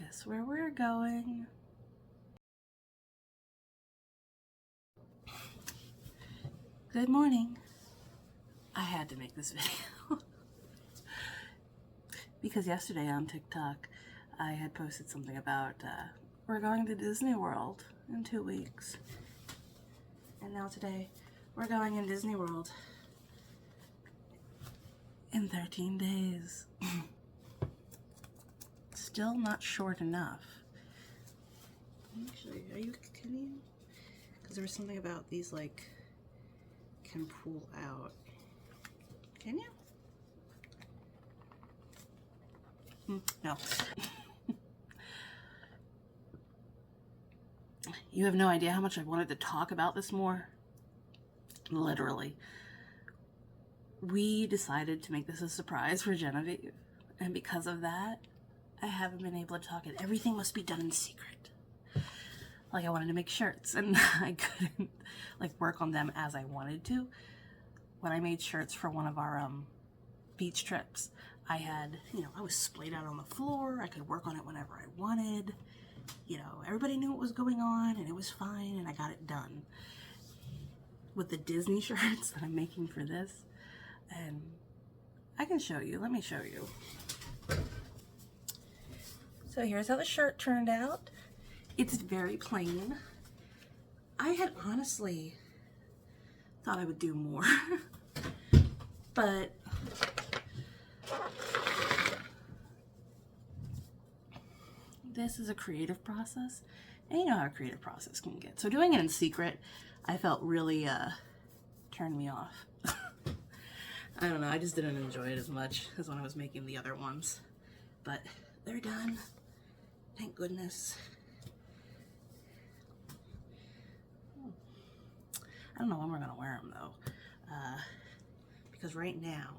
this where we're going? Good morning. I had to make this video because yesterday on TikTok I had posted something about we're going to Disney World in 2 weeks, and now today we're going in Disney World in 13 days. Still not short enough. Let me show you. Can you? Because there was something about these like can pull out. Can you? No. You have no idea how much I wanted to talk about this more. Literally. We decided to make this a surprise for Genevieve, and because of that, I haven't been able to talk it. Everything must be done in secret. Like, I wanted to make shirts, and I couldn't like work on them as I wanted to. When I made shirts for one of our beach trips, I had, I was splayed out on the floor. I could work on it whenever I wanted. Everybody knew what was going on, and it was fine, and I got it done. With the Disney shirts that I'm making for this, and I can show you. Let me show you. So here's how the shirt turned out. It's very plain. I had honestly thought I would do more, but this is a creative process, and you know how a creative process can get. So doing it in secret, I felt really turned me off. I don't know, I just didn't enjoy it as much as when I was making the other ones. But they're done. Thank goodness. I don't know when we're gonna wear them though, because right now,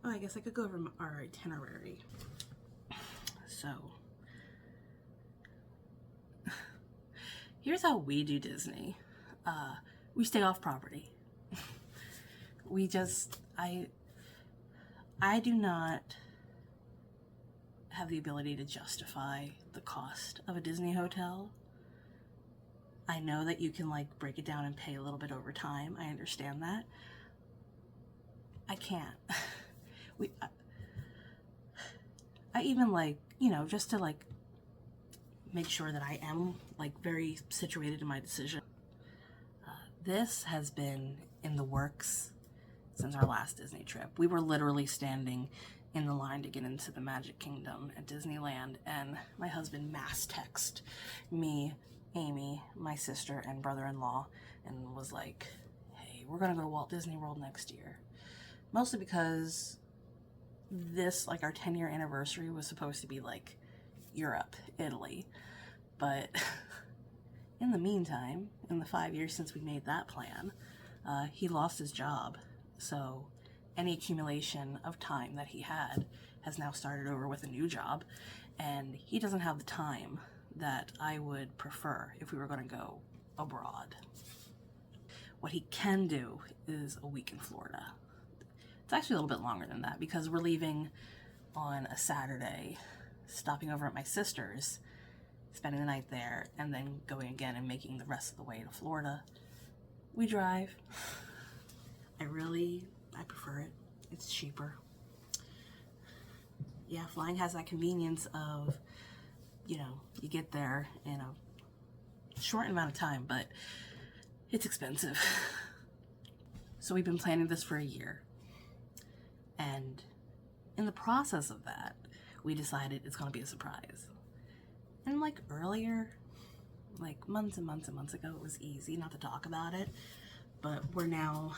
I guess I could go over our itinerary. So, here's how we do Disney. We stay off property. I do not have the ability to justify the cost of a Disney hotel. I know that you can like break it down and pay a little bit over time. I understand that. I can't. I even like, just to like make sure that I am like very situated in my decision. This has been in the works since our last Disney trip. We were literally standing in the line to get into the Magic Kingdom at Disneyland, and my husband mass texted me, Amy, my sister, and brother-in-law, and was like, hey, we're gonna go to Walt Disney World next year. Mostly because this, like our 10-year anniversary was supposed to be like Europe, Italy, but in the meantime, in the 5 years since we made that plan, he lost his job. So any accumulation of time that he had has now started over with a new job, and he doesn't have the time that I would prefer if we were going to go abroad. What he can do is a week in Florida. It's actually a little bit longer than that because we're leaving on a Saturday, stopping over at my sister's, spending the night there, and then going again and making the rest of the way to Florida. We drive. I prefer it. It's cheaper. Yeah, flying has that convenience of, you get there in a short amount of time, but it's expensive. So we've been planning this for a year. And in the process of that, we decided it's going to be a surprise. And like earlier, like months and months and months ago, it was easy not to talk about it. But we're now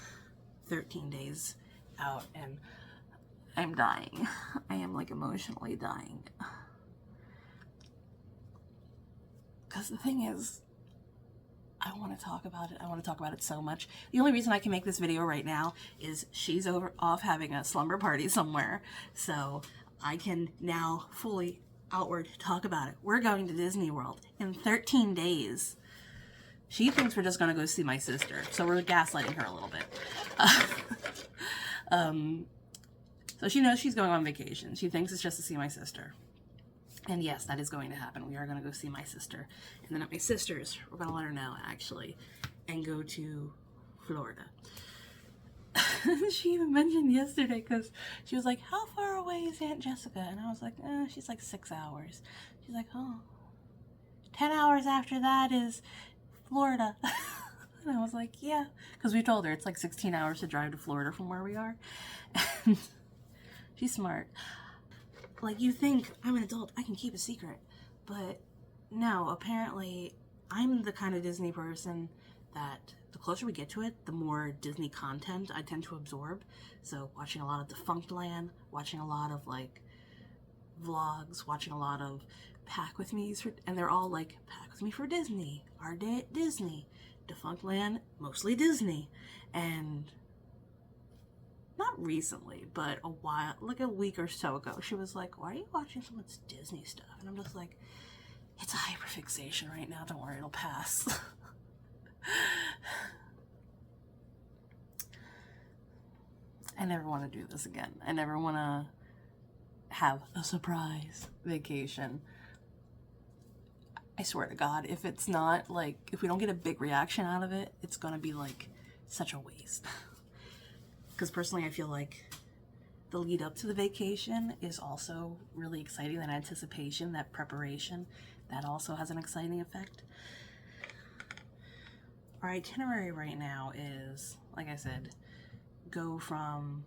13 days out, and I'm dying. I am like emotionally dying. Because the thing is, I want to talk about it. I want to talk about it so much. The only reason I can make this video right now is she's off having a slumber party somewhere. So I can now fully outward talk about it. We're going to Disney World in 13 days. She thinks we're just going to go see my sister, so we're gaslighting her a little bit. So she knows she's going on vacation. She thinks it's just to see my sister. And yes, that is going to happen. We are going to go see my sister. And then at my sister's, we're going to let her know, actually, and go to Florida. She even mentioned yesterday, because she was like, how far away is Aunt Jessica? And I was like, she's like 6 hours. She's like, oh, 10 hours after that is Florida. And I was like, yeah, because we told her it's like 16 hours to drive to Florida from where we are. And she's smart. Like, you think I'm an adult, I can keep a secret. But no, apparently I'm the kind of Disney person that the closer we get to it, the more Disney content I tend to absorb. So watching a lot of Defunctland, watching a lot of like vlogs, watching a lot of Pack With Me's, and they're all like, Pack With Me for Disney, Our Day at Disney, Defunctland, mostly Disney. And not recently, but a while, like a week or so ago, she was like, why are you watching so much Disney stuff? And I'm just like, it's a hyperfixation right now, don't worry, it'll pass. I never want to do this again. I never want to have a surprise vacation. I swear to God, if it's not like, if we don't get a big reaction out of it, it's gonna be like such a waste. Because personally, I feel like the lead up to the vacation is also really exciting. That anticipation, that preparation, that also has an exciting effect. Our itinerary right now is, like I said, go from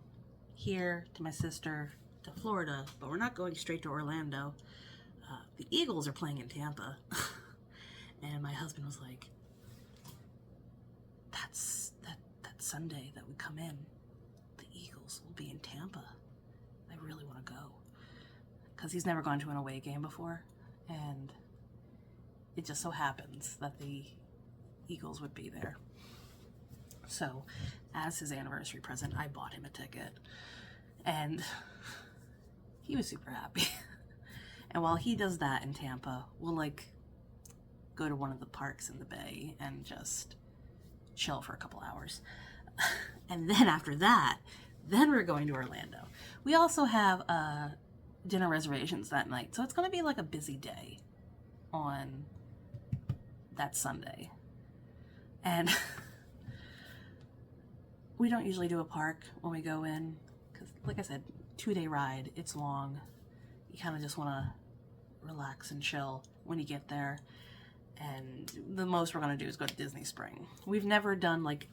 here to my sister to Florida, but we're not going straight to Orlando. The Eagles are playing in Tampa. And my husband was like, that's that Sunday that we come in, the Eagles will be in Tampa. I really want to go. Because he's never gone to an away game before. And it just so happens that the Eagles would be there. So, as his anniversary present, I bought him a ticket. And he was super happy. And while he does that in Tampa, we'll like go to one of the parks in the Bay and just chill for a couple hours. And then after that, then we're going to Orlando. We also have dinner reservations that night, so it's going to be like a busy day on that Sunday. And we don't usually do a park when we go in, because like I said, 2-day ride, it's long. You kind of just want to relax and chill when you get there. And the most we're going to do is go to Disney Spring. We've never done like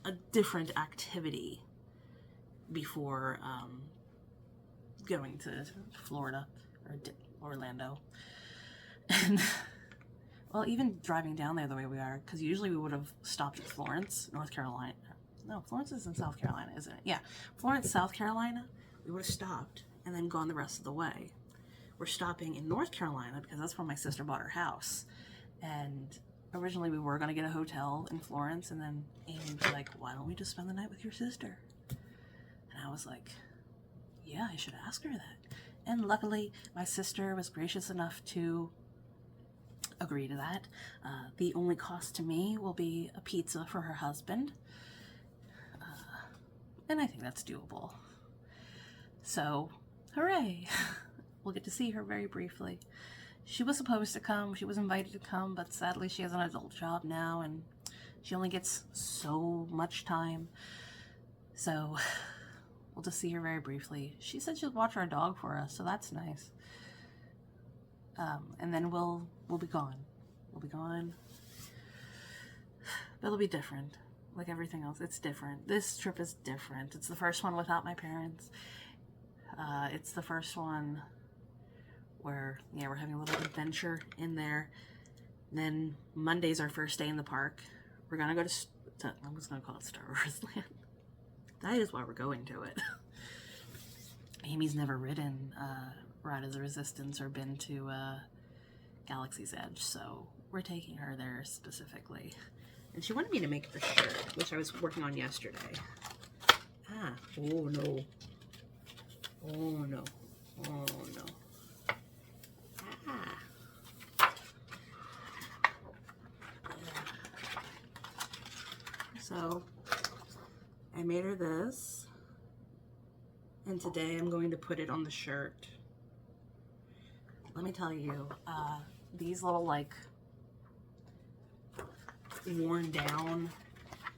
a different activity before going to Florida or Orlando. And well, even driving down there the way we are, because usually we would have stopped at Florence, North Carolina. No, Florence is in South Carolina, isn't it? Yeah, Florence, South Carolina. We would have stopped and then gone the rest of the way. We're stopping in North Carolina because that's where my sister bought her house. And originally we were going to get a hotel in Florence, and then Amy was like, why don't we just spend the night with your sister? And I was like, yeah, I should ask her that. And luckily, my sister was gracious enough to agree to that. The only cost to me will be a pizza for her husband. And I think that's doable. So, hooray! We'll get to see her very briefly. She was supposed to come, she was invited to come, but sadly she has an adult job now and she only gets so much time. So, we'll just see her very briefly. She said she'll watch our dog for us, so that's nice. And then we'll be gone. We'll be gone. But it'll be different. Like everything else, it's different. This trip is different. It's the first one without my parents. It's the first one where, yeah, we're having a little adventure in there. And then Monday's our first day in the park. We're gonna go to I'm just gonna call it Star Wars Land. That is why we're going to it. Amy's never ridden Ride of the Resistance or been to Galaxy's Edge, so we're taking her there specifically. And she wanted me to make her shirt, which I was working on yesterday. Ah, oh no. Oh no. Oh no. Ah. So, I made her this. And today I'm going to put it on the shirt. let me tell you, these little like worn down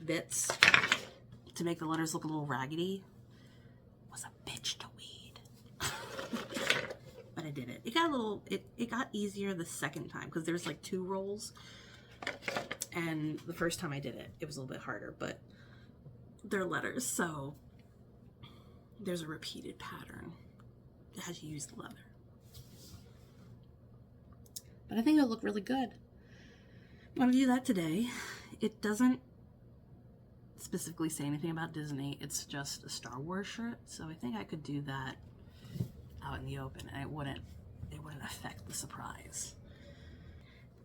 bits to make the letters look a little raggedy was a bitch to weed. But I did it. It got a little, it got easier the second time because there's like 2 rolls. And the first time I did it, it was a little bit harder, but they're letters, so there's a repeated pattern as you use the leather. But I think it'll look really good. I'm gonna do that today. It doesn't specifically say anything about Disney. It's just a Star Wars shirt, so I think I could do that out in the open, and it wouldn't affect the surprise.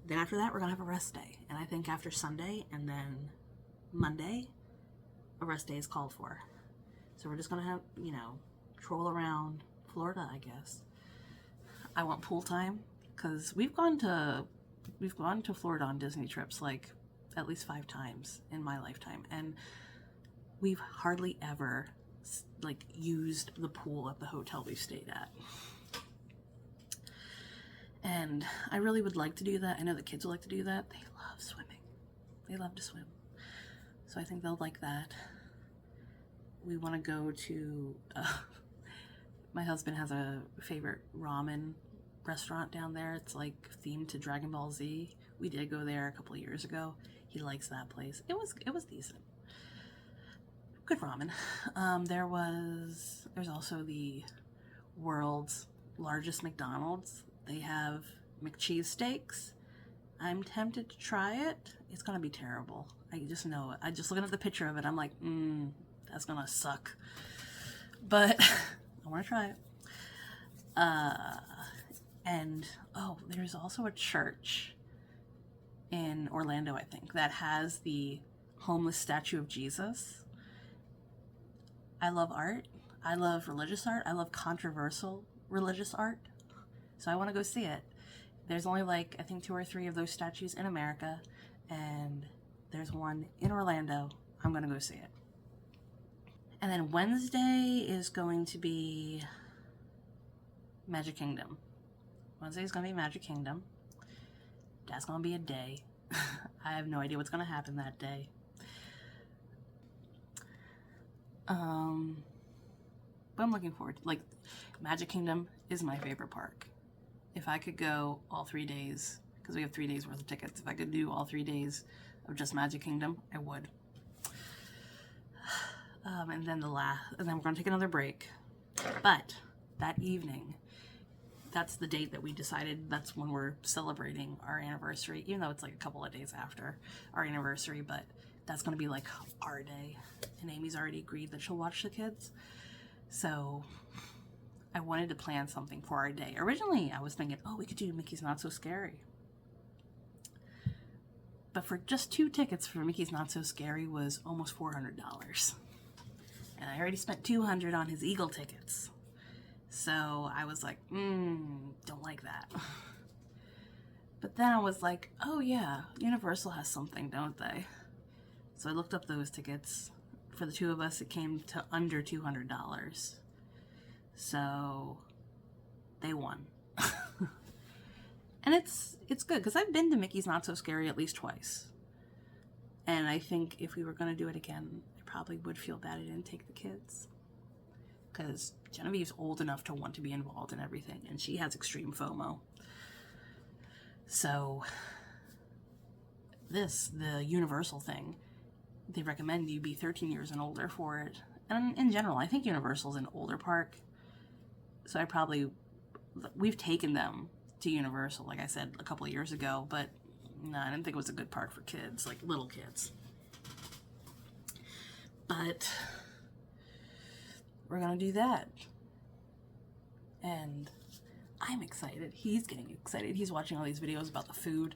Then after that, we're gonna have a rest day, and I think after Sunday and then Monday, a rest day is called for. So we're just gonna have, you know, troll around Florida, I guess. I want pool time because we've gone to Florida on Disney trips like at least 5 times in my lifetime, and we've hardly ever like used the pool at the hotel we've stayed at. And I really would like to do that. I know the kids would like to do that. They love swimming. They love to swim. So I think they'll like that. We want to go to, my husband has a favorite ramen restaurant down there. It's like themed to Dragon Ball Z. We did go there a couple of years ago. He likes that place. It was decent. Good ramen. There's also the world's largest McDonald's. They have McCheese steaks. I'm tempted to try it. It's gonna be terrible. I just know it. I just looking at the picture of it, I'm like, that's gonna suck. But I wanna try it. And there's also a church in Orlando, I think, that has the homeless statue of Jesus. I love art. I love religious art. I love controversial religious art. So I want to go see it. There's only like, I think 2 or 3 of those statues in America, and there's one in Orlando. I'm going to go see it. And then Wednesday is going to be Magic Kingdom. Wednesday is going to be Magic Kingdom. That's going to be a day. I have no idea what's going to happen that day. But I'm looking forward to, like, Magic Kingdom is my favorite park. If I could go all 3 days, because we have 3 days worth of tickets, if I could do all 3 days of just Magic Kingdom, I would. And then we're going to take another break. But that evening, that's the date that we decided, that's when we're celebrating our anniversary, even though it's like a couple of days after our anniversary, but that's going to be like our day. And Amy's already agreed that she'll watch the kids. So I wanted to plan something for our day. Originally, I was thinking, we could do Mickey's Not So Scary. But for just 2 tickets for Mickey's Not So Scary was almost $400. And I already spent $200 on his Eagle tickets. So I was like, don't like that. But then I was like, oh yeah, Universal has something, don't they? So I looked up those tickets. For the 2 of us, it came to under $200. So they won. And it's good, because I've been to Mickey's Not So Scary at least twice. And I think if we were going to do it again, I probably would feel bad I didn't take the kids. Because Genevieve's old enough to want to be involved in everything, and she has extreme FOMO. So the Universal thing, they recommend you be 13 years and older for it. And in general, I think Universal's an older park. So we've taken them to Universal, like I said, a couple of years ago, but no, I didn't think it was a good park for kids, like little kids. But we're gonna do that. And I'm excited. He's getting excited. He's watching all these videos about the food.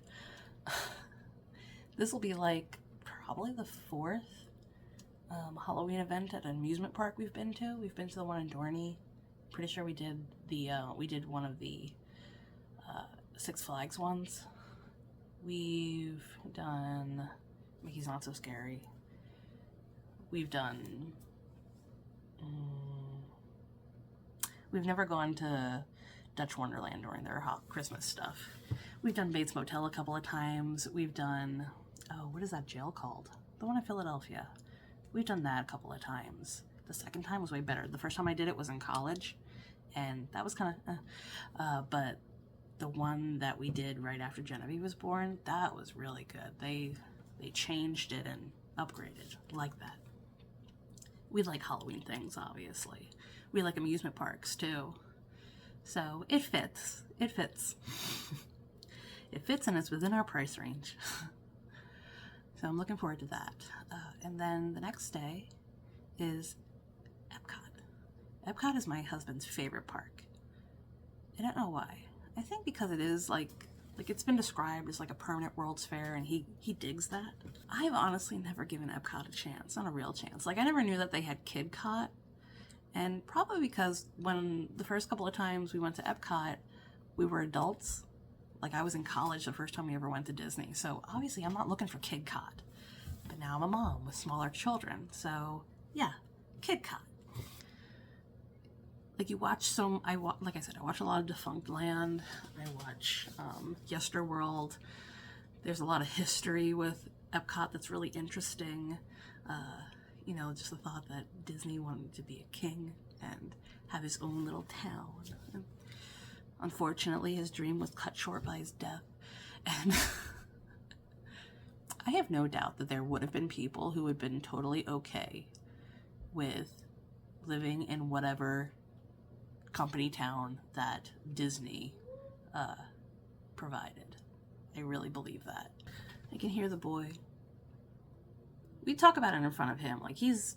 This will be like probably the 4th Halloween event at an amusement park we've been to. We've been to the one in Dorney. Pretty sure we did one of the Six Flags ones. We've done Mickey's Not So Scary. We've done. We've never gone to Dutch Wonderland during their hot Christmas stuff. We've done Bates Motel a couple of times. We've done, oh, what is that jail called? The one in Philadelphia. We've done that a couple of times. The second time was way better. The first time I did it was in college, and that was kind of, but the one that we did right after Genevieve was born, that was really good. They changed it and upgraded like that. We like Halloween things, obviously. We like amusement parks too. So it fits. It fits. It fits and it's within our price range. So I'm looking forward to that. And then the next day is Epcot. Epcot is my husband's favorite park. I don't know why. I think because it is like it's been described as like a permanent World's Fair, and he digs that. I've honestly never given Epcot a chance, not a real chance. Like, I never knew that they had KidCot, and probably because when the first couple of times we went to Epcot, we were adults. Like, I was in college the first time we ever went to Disney, so obviously I'm not looking for KidCot. But now I'm a mom with smaller children, so yeah, KidCot. Like, you watch like I said, I watch a lot of Defunct Land. I watch Yesterworld. There's a lot of history with Epcot that's really interesting. You know, just the thought that Disney wanted to be a king and have his own little town. And unfortunately, his dream was cut short by his death. And I have no doubt that there would have been people who would have been totally okay with living in whatever company town that Disney provided. I really believe that. I can hear the boy. We talk about it in front of him. Like, he's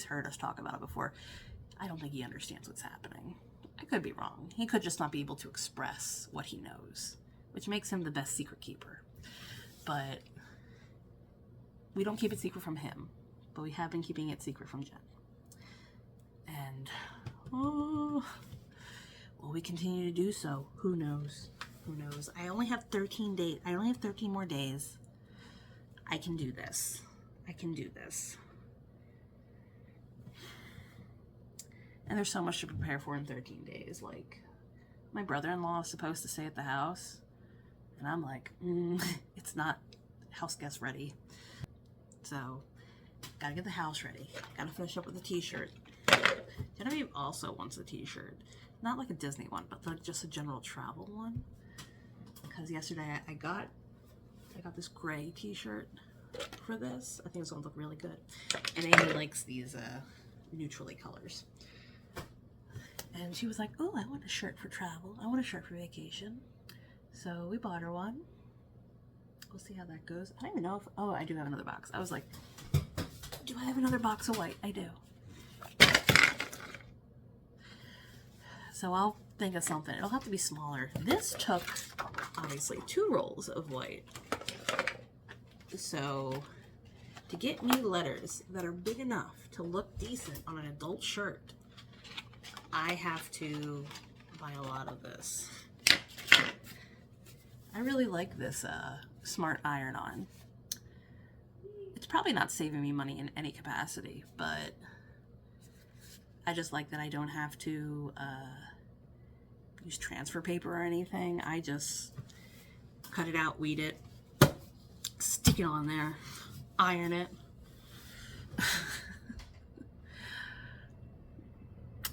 heard us talk about it before. I don't think he understands what's happening. I could be wrong. He could just not be able to express what he knows, which makes him the best secret keeper. But we don't keep it secret from him, but we have been keeping it secret from Jen. And oh, will we continue to do so? Who knows? Who knows? I only have 13 days. I only have 13 more days. I can do this. I can do this. And there's so much to prepare for in 13 days. Like, my brother-in-law is supposed to stay at the house, and I'm like, it's not house guest ready. So, gotta get the house ready. Gotta finish up with the t-shirt. Genevieve also wants a t-shirt. Not like a Disney one, but like just a general travel one. Because yesterday I got this gray t-shirt for this. I think it's gonna look really good. And Amy likes these neutrally colors. And she was like, oh, I want a shirt for travel. I want a shirt for vacation. So we bought her one. We'll see how that goes. I don't even know if, oh, I do have another box. I was like, do I have another box of white? I do. So I'll think of something. It'll have to be smaller. This took, obviously, 2 rolls of white. So, to get me letters that are big enough to look decent on an adult shirt, I have to buy a lot of this. I really like this Smart Iron-On. It's probably not saving me money in any capacity, but I just like that I don't have to use transfer paper or anything. I just cut it out, weed it, stick it on there, iron it.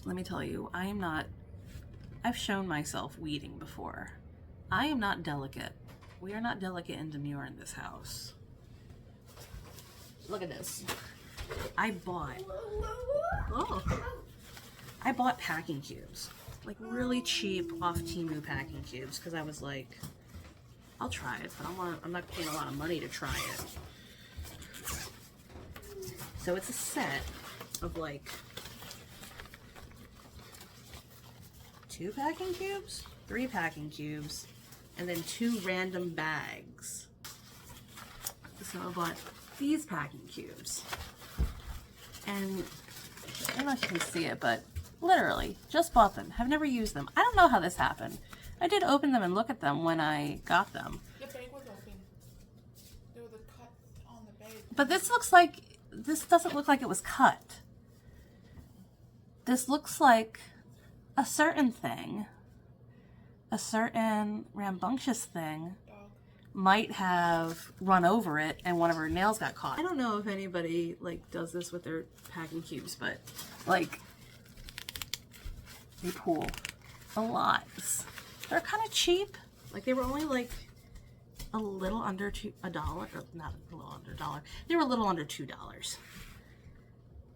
Let me tell you, I've shown myself weeding before. I am not delicate. We are not delicate and demure in this house. Look at this. I bought packing cubes. Like really cheap off Temu packing cubes because I was like, I'll try it, but I'm not paying a lot of money to try it. So it's a set of like 2 packing cubes, 3 packing cubes, and then 2 random bags. So I bought these packing cubes. And I don't know if you can see it, but literally just bought them. Have never used them. I don't know how this happened. I did open them and look at them when I got them. The bag was open. There was a cut on the bag. But this doesn't look like it was cut. This looks like a certain thing a certain rambunctious thing Dog. might have run over it and one of her nails got caught. I don't know if anybody like does this with their packing cubes, but like they pool a lot. They're kind of cheap. Like they were only like a little under $1, or not a little under $1. They were a little under $2.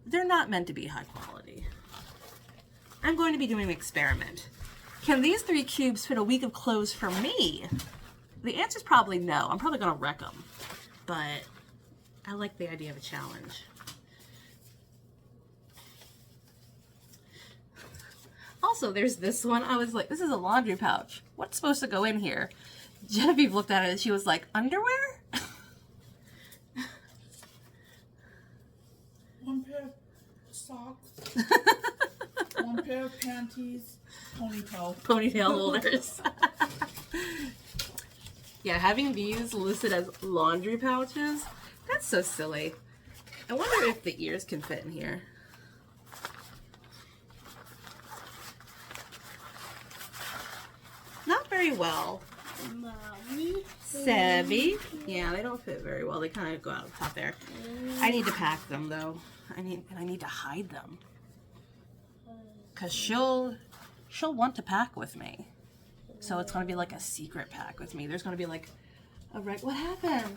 They're not meant to be high quality. I'm going to be doing an experiment. Can these 3 cubes fit a week of clothes for me? The answer is probably no. I'm probably going to wreck them. But I like the idea of a challenge. Also, there's this one. I was like, this is a laundry pouch. What's supposed to go in here? Genevieve looked at it and she was like, underwear? One pair of socks. One pair of panties. Ponytail. Ponytail holders. Yeah, having these listed as laundry pouches, that's so silly. I wonder if the ears can fit in here. Not very well. Mommy. Sebby. Yeah, they don't fit very well. They kind of go out the top there. I need to pack them though. I need to hide them. Cause she'll want to pack with me. So it's gonna be like a secret pack with me. There's gonna be like a what happened?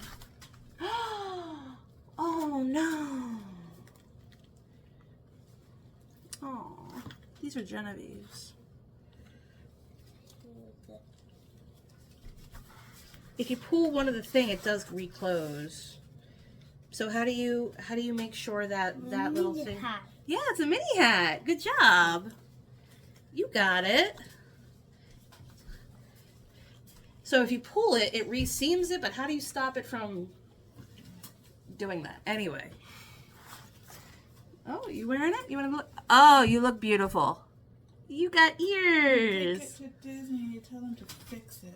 Oh no. Oh, these are Genevieve's. If you pull one of the thing, it does reclose. So how do you make sure that that little thing? Hat. Yeah, it's a mini hat. Good job. You got it. So if you pull it, it re-seams it, but how do you stop it from doing that? Anyway. Oh, you wearing it? You want to look? Oh, you look beautiful. You got ears. Take it to Disney and you tell them to fix it.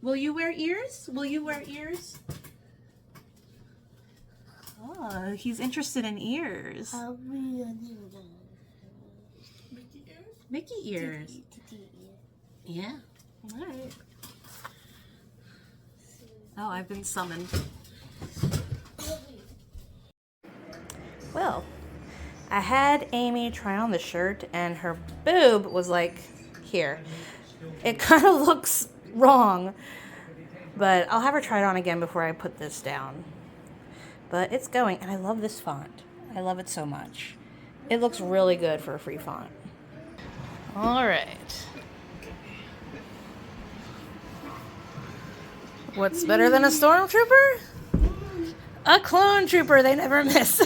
Will you wear ears? Will you wear ears? Oh, he's interested in ears. I'll be a Mickey ears? Mickey ears. Yeah. All right. Oh, I've been summoned. Well, I had Amy try on the shirt and her boob was like here. It kind of looks wrong, but I'll have her try it on again before I put this down. But it's going, and I love this font. I love it so much. It looks really good for a free font. All right. What's better than a stormtrooper? A clone trooper. They never miss.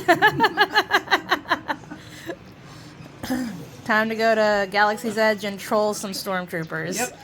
Time to go to Galaxy's Edge and troll some stormtroopers. Yep.